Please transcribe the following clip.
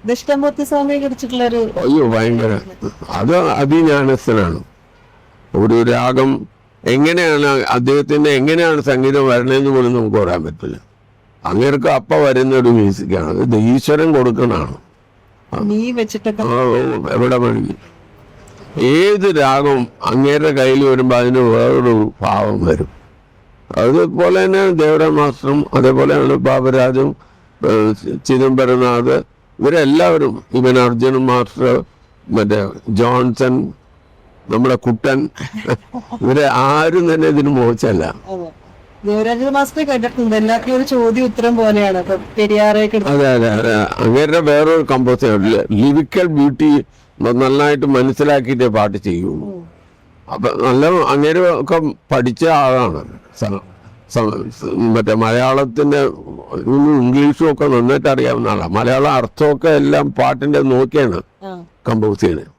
ദക്ഷിണമൂർത്തി സ്വാമിയെ കുറിച്ചിട്ടുള്ളൊരു അയ്യോ ഭയങ്കര അത് അതിജ്ഞാനസ്ഥനാണ്. ഒരു രാഗം എങ്ങനെയാണ് അദ്ദേഹത്തിന്റെ എങ്ങനെയാണ് സംഗീതം വരണതെന്ന് പോലും നമുക്ക് പറയാൻ പറ്റില്ല. അങ്ങേർക്ക് അപ്പ വരുന്ന ഒരു മ്യൂസിക്കാണ്. ഇത് ഈശ്വരൻ കൊടുക്കണതാണ്. നീ വെച്ചിട്ടൊക്കെ എവിടെ വേണമെങ്കിൽ ഏത് രാഗം അങ്ങേരുടെ കയ്യിൽ വരുമ്പോൾ അതിന് വേറൊരു ഭാവം വരും. അതുപോലെ തന്നെ ദേവരാം മാസ്റ്ററും അതേപോലെയാണ് ബാബുരാജും ചിദംബരനാഥ് ഇവരെല്ലാവരും, ഇവൻ അർജുനൻ മാസ്റ്റർ, മറ്റേ ജോൺസൺ, നമ്മുടെ കുട്ടൻ, ഇവരെ ആരും തന്നെ ഇതിന് മോശമല്ല. ദേവരാജ മാസ്റ്റർ കേട്ടിട്ടുണ്ട്. എല്ലാവർക്കും ഒരു ചോദ്യം ഉത്തരം പോലെയാണ്. അതെ അതെ അതെ. അങ്ങേരുടെ വേറൊരു കമ്പോസർ ലിറിക്കൽ ബ്യൂട്ടി നന്നായിട്ട് മനസ്സിലാക്കിയിട്ടേ പാട്ട് ചെയ്യുള്ളൂ. അപ്പൊ നല്ല അങ്ങേര് ഒക്കെ പഠിച്ച ആളാണ്. മറ്റേ മലയാളത്തിന്റെ ഇംഗ്ലീഷും ഒക്കെ നന്നായിട്ട് അറിയാവുന്ന ആളാണ്. മലയാളം അർത്ഥമൊക്കെ എല്ലാം പാട്ടിന്റെ നോക്കിയാണ് കമ്പോസ് ചെയ്യുന്നത്.